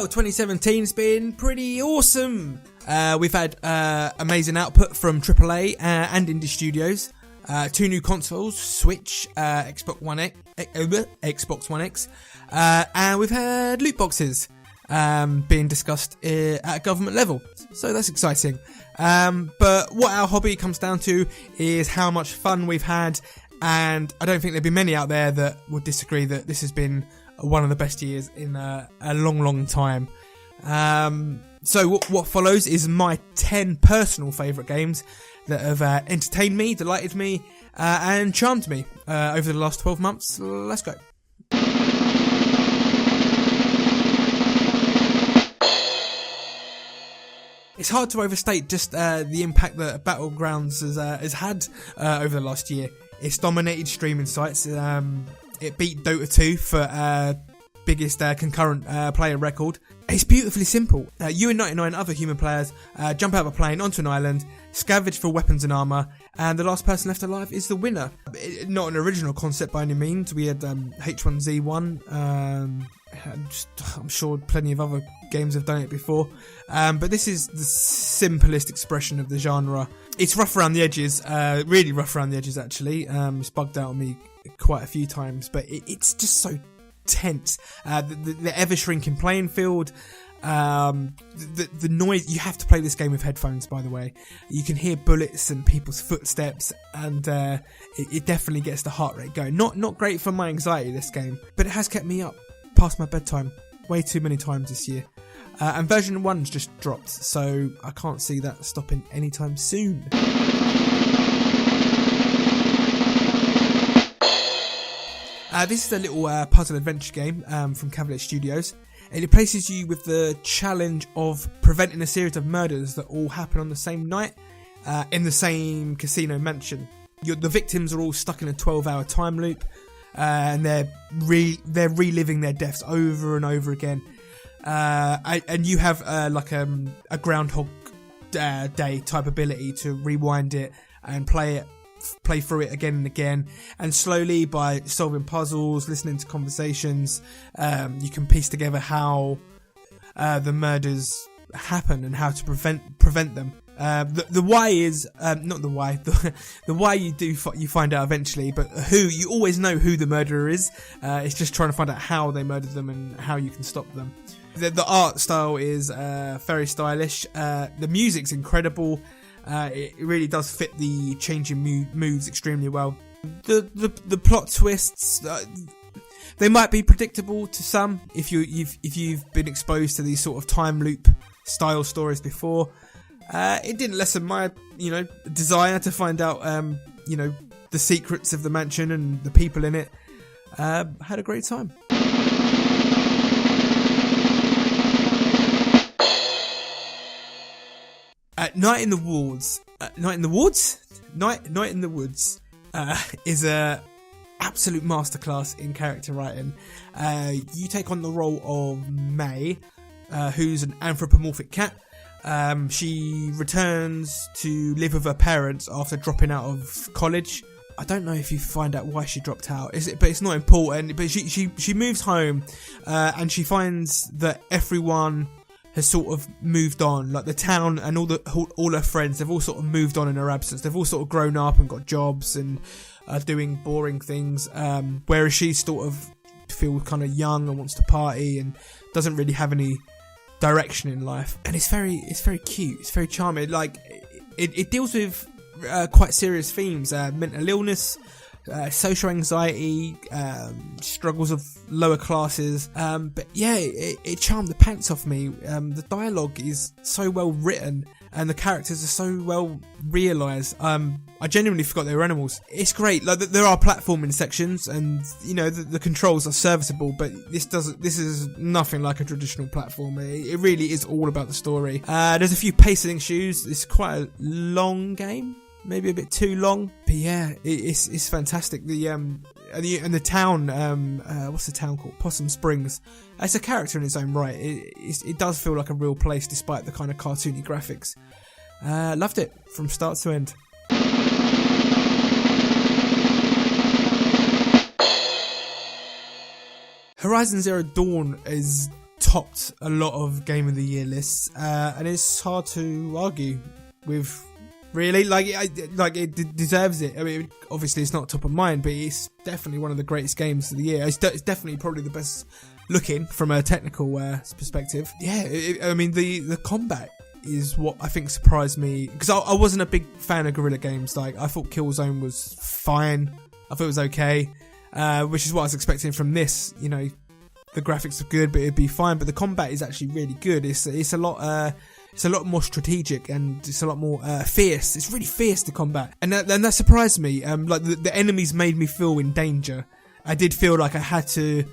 Well, 2017 has been pretty awesome. We've had amazing output from AAA and indie studios. 2 new consoles, Switch, Xbox One X, and we've had loot boxes being discussed at government level. So that's exciting. But what our hobby comes down to is how much fun we've had, and I don't think there'd be many out there that would disagree that this has been one of the best years in a long time. So what follows is my 10 personal favourite games that have entertained me, delighted me, and charmed me over the last 12 months. Let's go. It's hard to overstate just the impact that Battlegrounds has had over the last year. It's dominated streaming sites. It beat Dota 2 for biggest concurrent player record. It's beautifully simple. You and 99 other human players jump out of a plane onto an island, scavenge for weapons and armour, and the last person left alive is the winner. Not an original concept by any means. We had H1Z1. I'm sure plenty of other games have done it before. But this is the simplest expression of the genre. It's rough around the edges, really rough around the edges actually. It's bugged out on me quite a few times, but it's just so tense. The ever shrinking playing field, the noise. You have to play this game with headphones, by the way. You can hear bullets and people's footsteps, and it definitely gets the heart rate going. Not great for my anxiety, this game, but it has kept me up past my bedtime way too many times this year. And version 1's just dropped, so I can't see that stopping anytime soon. This is a little puzzle adventure game from Cavalier Studios, and it places you with the challenge of preventing a series of murders that all happen on the same night in the same casino mansion. The victims are all stuck in a 12-hour time loop, and they're reliving their deaths over and over again. And you have like a Groundhog Day type ability to rewind it and play through it again and again, and slowly, by solving puzzles, listening to conversations, you can piece together how the murders happen and how to prevent them. The why is not the why. The why you find out eventually, but who, you always know who the murderer is. It's just trying to find out how they murdered them and how you can stop them. The art style is very stylish. The music's incredible. It really does fit the changing moods extremely well. The plot twists, they might be predictable to some if you've been exposed to these sort of time loop style stories before. It didn't lessen my desire to find out the secrets of the mansion and the people in it. Had a great time. Night in the Woods. Night in the Woods is a absolute masterclass in character writing. You take on the role of May, who's an anthropomorphic cat. She returns to live with her parents after dropping out of college. I don't know if you find out why she dropped out, but it's not important. But she moves home, and she finds that everyone has sort of moved on, like the town and all her friends. They've all sort of moved on in her absence. They've all sort of grown up and got jobs and are doing boring things, whereas she sort of feels kind of young and wants to party and doesn't really have any direction in life. And it's very cute. It's very charming. Like it deals with quite serious themes: mental illness, social anxiety, struggles of lower classes, but yeah, it charmed the pants off me. The dialogue is so well written and the characters are so well realised. I genuinely forgot they were animals. It's great. Like there are platforming sections, and the controls are serviceable, but this is nothing like a traditional platformer. It really is all about the story. There's a few pacing issues. It's quite a long game. Maybe a bit too long, but yeah, it's fantastic. And the town, what's the town called? Possum Springs. It's a character in its own right. It does feel like a real place, despite the kind of cartoony graphics. Loved it from start to end. Horizon Zero Dawn is topped a lot of Game of the Year lists, and it's hard to argue with. Really, it deserves it. I mean, obviously it's not top of mind, but it's definitely one of the greatest games of the year. It's definitely probably the best looking from a technical perspective. Yeah, I mean the combat is what I think surprised me, because I wasn't a big fan of guerrilla games. Like, I thought Killzone was fine. I thought it was okay, which is what I was expecting from this. You know, the graphics are good, but it'd be fine. But the combat is actually really good. It's a lot. It's a lot more strategic, and it's a lot more fierce. It's really fierce, the combat, and that surprised me. Like the enemies made me feel in danger. I did feel like I had to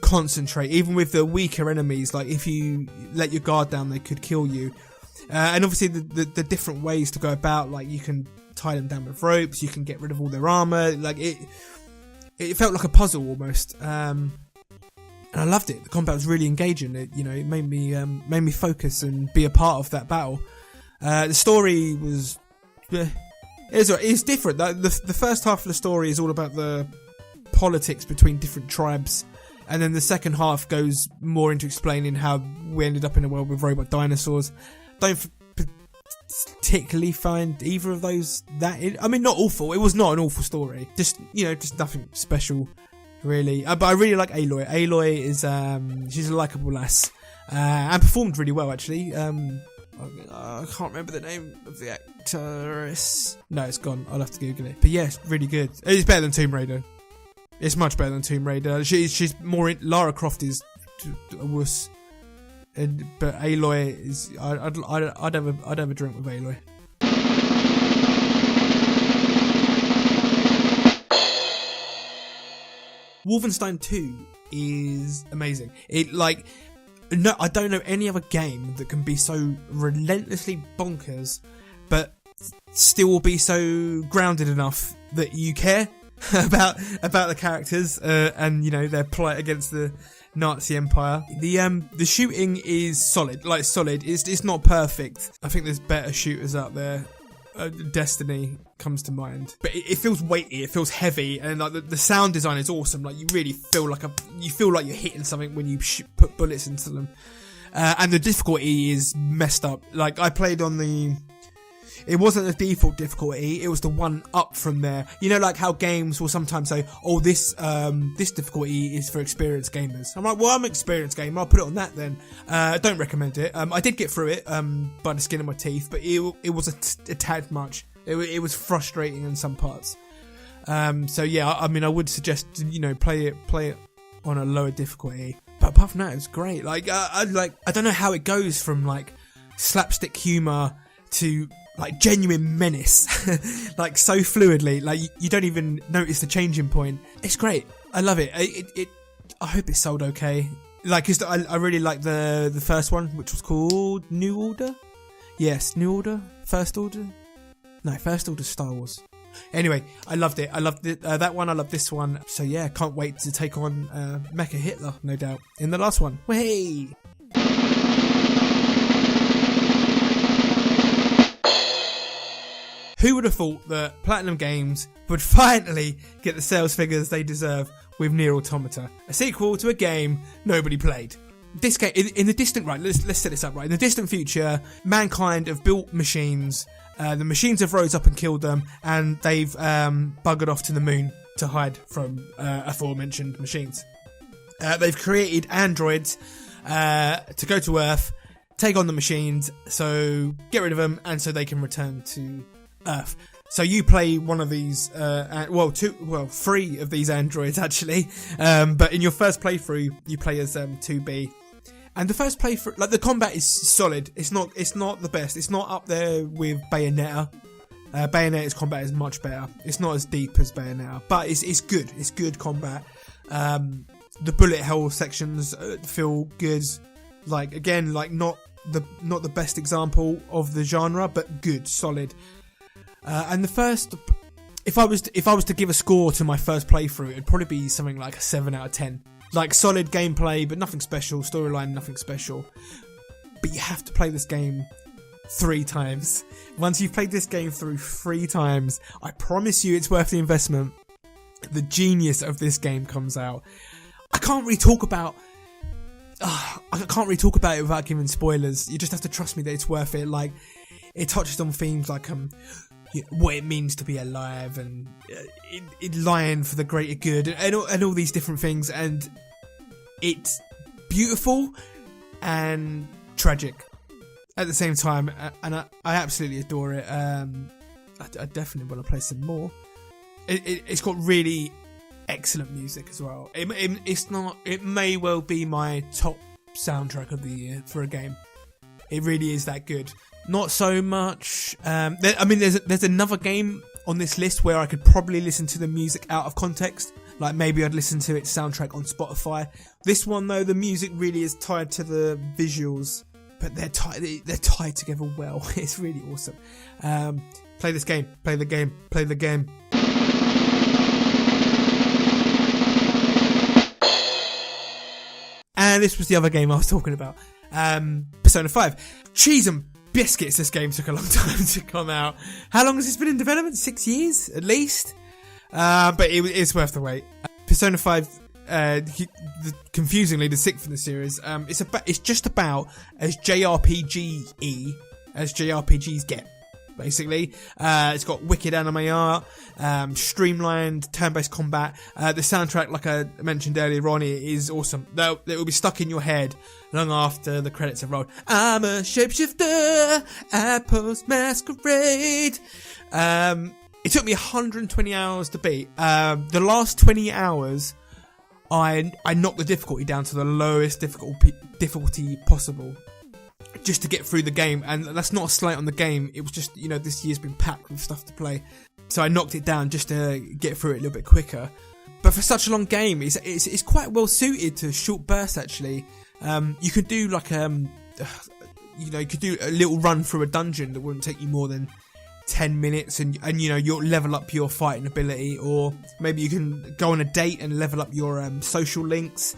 concentrate, even with the weaker enemies. Like, if you let your guard down, they could kill you. And obviously the different ways to go about, like, you can tie them down with ropes, you can get rid of all their armor. Like, it felt like a puzzle almost. And I loved it. The combat was really engaging. It made me focus and be a part of that battle. The story was, it's different. The first half of the story is all about the politics between different tribes, and then the second half goes more into explaining how we ended up in a world with robot dinosaurs. Don't particularly find either of those I mean, not awful. It was not an awful story. Just nothing special, really. But I really like Aloy. Aloy is she's a likeable lass, and performed really well, actually. I can't remember the name of the actress. No, it's gone. I'll have to Google it. But yes, really good. It's better than Tomb Raider. It's much better than Tomb Raider. She's more Lara Croft is a wuss, but Aloy is. I'd have a drink with Aloy. Wolfenstein 2 is amazing. I don't know any other game that can be so relentlessly bonkers, but still be so grounded enough that you care about the characters and their plight against the Nazi Empire. The shooting is solid. It's not perfect. I think there's better shooters out there. Destiny comes to mind, but it feels weighty, it feels heavy, and like the sound design is awesome. Like, you really feel like you're hitting something when you put bullets into them, and the difficulty is messed up. Like, I played on it wasn't the default difficulty, it was the one up from there. You know, like how games will sometimes say, oh, this difficulty is for experienced gamers. I'm like, well, I'm an experienced gamer, I'll put it on that then. Don't recommend it. I did get through it by the skin of my teeth, but it was a tad much. It was frustrating in some parts. So yeah, I mean, I would suggest, play it on a lower difficulty. But apart from that, it was great. I don't know how it goes from like slapstick humour to like genuine menace, like so fluidly. Like, you don't even notice the changing point. It's great. I love it. I hope it sold okay. Like, 'cause I really like the first one, which was called New Order. Yes, New Order. First Order. No, First Order Star Wars. Anyway, I loved it. I loved it. That one. I love this one. So yeah, can't wait to take on Mecha Hitler, no doubt, in the last one. Hey. Who would have thought that Platinum Games would finally get the sales figures they deserve with Nier Automata, a sequel to a game nobody played? This game, in the distant, right, let's set this up, right. In the distant future, mankind have built machines, the machines have rose up and killed them, and they've buggered off to the moon to hide from aforementioned machines. They've created androids to go to Earth, take on the machines, so get rid of them, and so they can return to Earth. So you play one of these, three of these androids actually, but in your first playthrough you play as 2B, and the first playthrough, like, the combat is solid. It's not the best. It's not up there with Bayonetta. Bayonetta's combat is much better. It's not as deep as Bayonetta, but it's good. It's good combat. The bullet hell sections feel good. Like, again, like not the best example of the genre, but good, solid. And the first, if I was to give a score to my first playthrough, it'd probably be something like a 7 out of 10. Like, solid gameplay, but nothing special. Storyline, nothing special. But you have to play this game 3 times. Once you've played this game through 3 times, I promise you it's worth the investment. The genius of this game comes out. I can't really talk about I can't really talk about it without giving spoilers. You just have to trust me that it's worth it. Like, it touches on themes like what it means to be alive and lying for the greater good and all these different things, and it's beautiful and tragic at the same time, and I absolutely adore it. I definitely want to play some more. It's got really excellent music as well. It may well be my top soundtrack of the year for a game. It really is that good. Not so much. There's another game on this list where I could probably listen to the music out of context. Like maybe I'd listen to its soundtrack on Spotify. This one though, the music really is tied to the visuals, but they're tied together well. It's really awesome. Play this game. Play the game. Play the game. And this was the other game I was talking about. Persona 5. Cheese and biscuits, this game took a long time to come out. How long has this been in development? 6 years, at least? But it's worth the wait. Persona 5, confusingly, the 6th in the series, it's just about as JRPG-y as JRPGs get. Basically, it's got wicked anime art, streamlined turn-based combat. The soundtrack, like I mentioned earlier on, is awesome. It will be stuck in your head long after the credits have rolled. I'm a shapeshifter at Post Masquerade. It took me 120 hours to beat. The last 20 hours, I knocked the difficulty down to the lowest difficulty possible, just to get through the game. And that's not a slight on the game, it was just, this year's been packed with stuff to play, so I knocked it down just to get through it a little bit quicker. But for such a long game, it's quite well suited to short bursts actually. You could do like you could do a little run through a dungeon that wouldn't take you more than 10 minutes and you'll level up your fighting ability, or maybe you can go on a date and level up your social links.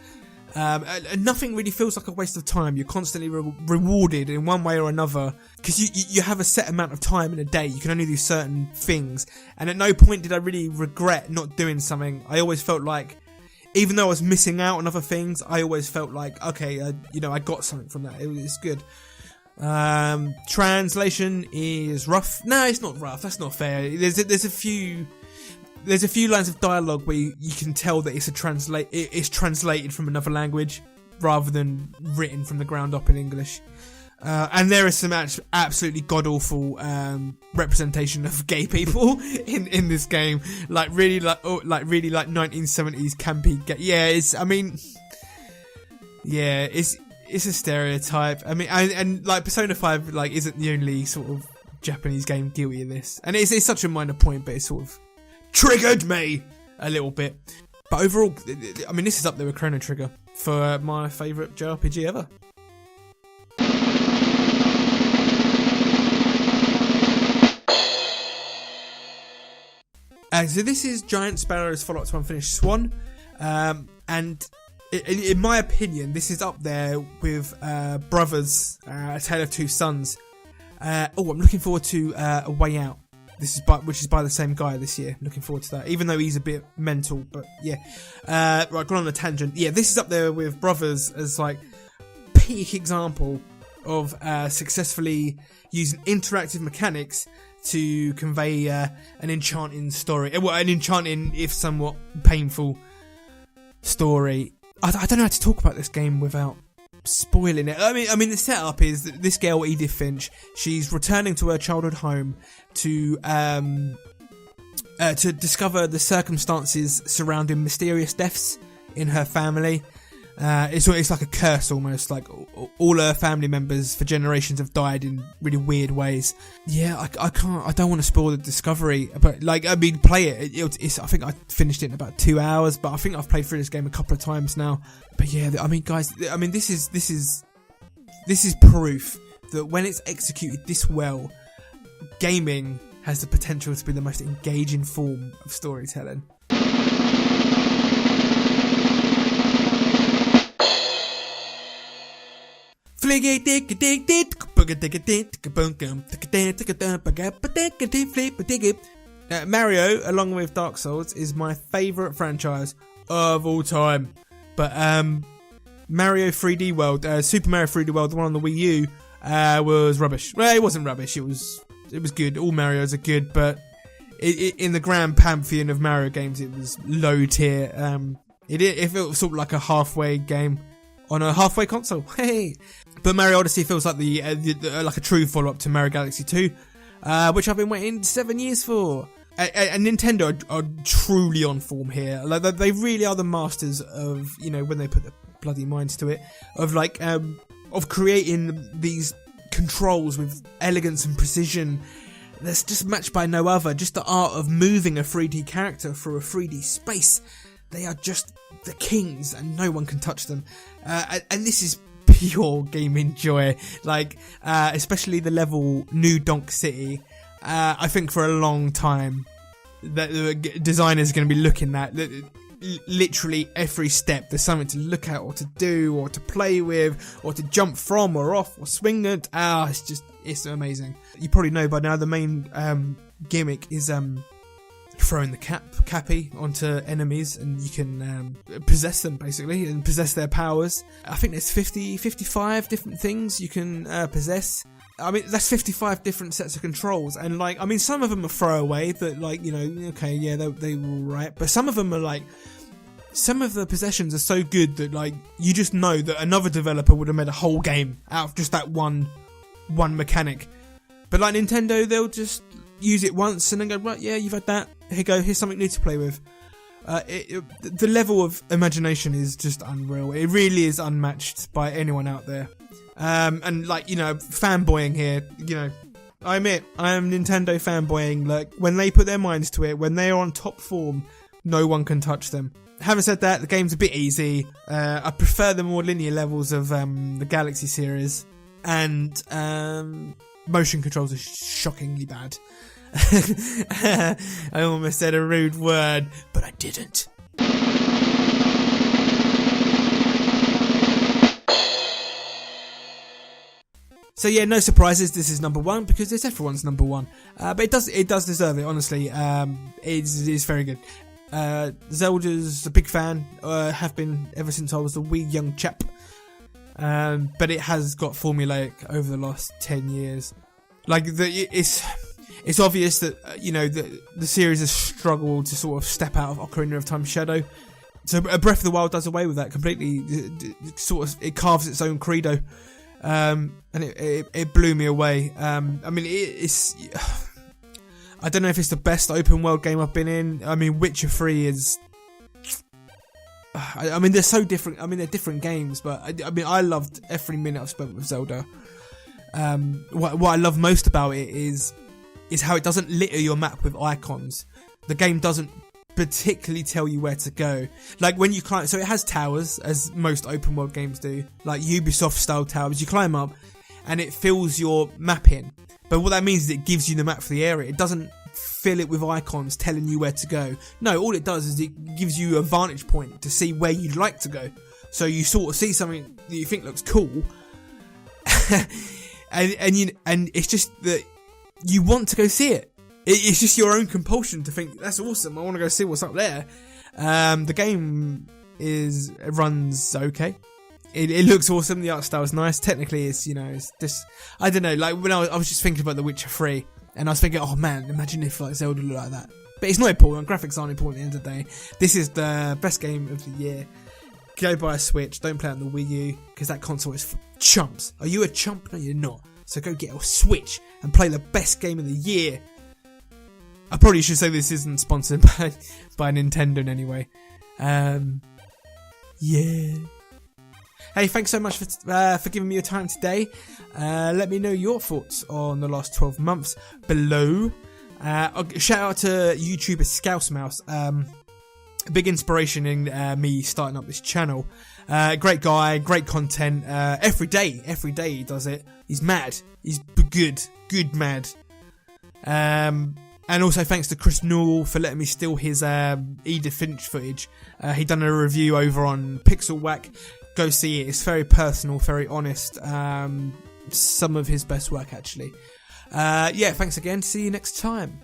And nothing really feels like a waste of time. You're constantly rewarded in one way or another, because you have a set amount of time in a day. You can only do certain things, and at no point did I really regret not doing something. I always felt like, even though I was missing out on other things, I always felt like, okay, I got something from that. It was good. Translation is rough. No, it's not rough. That's not fair. There's a few lines of dialogue where you can tell that it's translated from another language rather than written from the ground up in English. And there is some absolutely god-awful representation of gay people in this game, like really 1970s campy gay. It's a stereotype. I mean, and like Persona 5 isn't the only sort of Japanese game guilty of this, and it's such a minor point, but it sort of triggered me a little bit. But overall, I mean, this is up there with Chrono Trigger for my favourite JRPG ever. So this is Giant Sparrow's follow-up to Unfinished Swan, and in my opinion, this is up there with Brothers, A Tale of Two Sons. I'm looking forward to A Way Out. Which is by the same guy this year. Looking forward to that, even though he's a bit mental. But yeah, right, gone on a tangent. Yeah, this is up there with Brothers as like peak example of successfully using interactive mechanics to convey an enchanting story. Well, an enchanting, if somewhat painful, story. I don't know how to talk about this game without spoiling it. I mean, the setup is that this girl, Edith Finch, she's returning to her childhood home to discover the circumstances surrounding mysterious deaths in her family. It's like a curse almost, like all her family members for generations have died in really weird ways. Yeah, I don't want to spoil the discovery, but play it. I think I finished it in about 2 hours, but I think I've played through this game a couple of times now. But yeah, I mean, guys, this is proof that when it's executed this well, gaming has the potential to be the most engaging form of storytelling. Mario, along with Dark Souls, is my favourite franchise of all time. But Mario 3D World, Super Mario 3D World, the one on the Wii U, was rubbish. Well, it wasn't rubbish. It was good. All Marios are good, but in the grand pantheon of Mario games, it was low tier. It felt sort of like a halfway game on a halfway console. Hey, but Mario Odyssey feels like like a true follow up to Mario Galaxy 2, which I've been waiting 7 years for. And Nintendo are truly on form here. Like they really are the masters of, when they put their bloody minds to it, of creating these controls with elegance and precision that's just matched by no other. Just the art of moving a 3D character through a 3D space. They are just the kings, and no one can touch them. And this is pure gaming joy. Especially the level New Donk City. I think for a long time that the designers are going to be looking at literally every step. There's something to look at, or to do, or to play with, or to jump from, or off, or swing it. It's amazing. You probably know by now the main gimmick is throwing the cappy onto enemies, and you can possess them basically, and possess their powers. I think there's 55 different things you can possess. I mean, that's 55 different sets of controls, and some of them are throwaway that okay, yeah, they were alright, but some of them are some of the possessions are so good that you just know that another developer would have made a whole game out of just that one mechanic. But Nintendo, they'll just use it once and then go, right, yeah, you've had that, here you go, here's something new to play with. The level of imagination is just unreal. It really is unmatched by anyone out there. Fanboying here, I admit, I am Nintendo fanboying. When they put their minds to it, when they are on top form, no one can touch them. Having said that, the game's a bit easy. I prefer the more linear levels of the Galaxy series, and motion controls are shockingly bad. I almost said a rude word, but I didn't. So yeah, no surprises, this is number one, because it's everyone's number one. But it does deserve it, honestly. It is very good. Zelda's a big fan, have been ever since I was a wee young chap. But it has got formulaic over the last 10 years. It's obvious that, the series has struggled to sort of step out of Ocarina of Time's shadow. So Breath of the Wild does away with that completely. It carves its own credo. And it blew me away. It's I don't know if it's the best open world game I've been in. Witcher 3 is they're so different. They're different games, but I loved every minute I've spent with Zelda. What I love most about it is how it doesn't litter your map with icons. The game doesn't particularly tell you where to go. When you climb, so it has towers, as most open world games do, like Ubisoft style towers. You climb up and it fills your map in, but what that means is it gives you the map for the area. It doesn't fill it with icons telling you where to go. No, all it does is it gives you a vantage point to see where you'd like to go. So you sort of see something that you think looks cool and it's just that you want to go see it. It's just your own compulsion to think, that's awesome, I want to go see what's up there. The game runs okay. It looks awesome, the art style is nice. Technically, it's this, I don't know, when I was just thinking about The Witcher 3, and I was thinking, oh man, imagine if Zelda looked like that. But it's not important, graphics aren't important at the end of the day. This is the best game of the year. Go buy a Switch, don't play it on the Wii U, because that console is for chumps. Are you a chump? No, you're not. So go get a Switch and play the best game of the year. I probably should say this isn't sponsored by Nintendo in any way. Yeah. Hey, thanks so much for giving me your time today. Let me know your thoughts on the last 12 months below. Shout out to YouTuber Scouse Mouse. A big inspiration in me starting up this channel. Great guy, great content. Every day he does it. He's mad. He's good mad. And also thanks to Chris Newell for letting me steal his Edith Finch footage. He done a review over on Pixel Whack. Go see it. It's very personal, very honest. Some of his best work, actually. Yeah, thanks again. See you next time.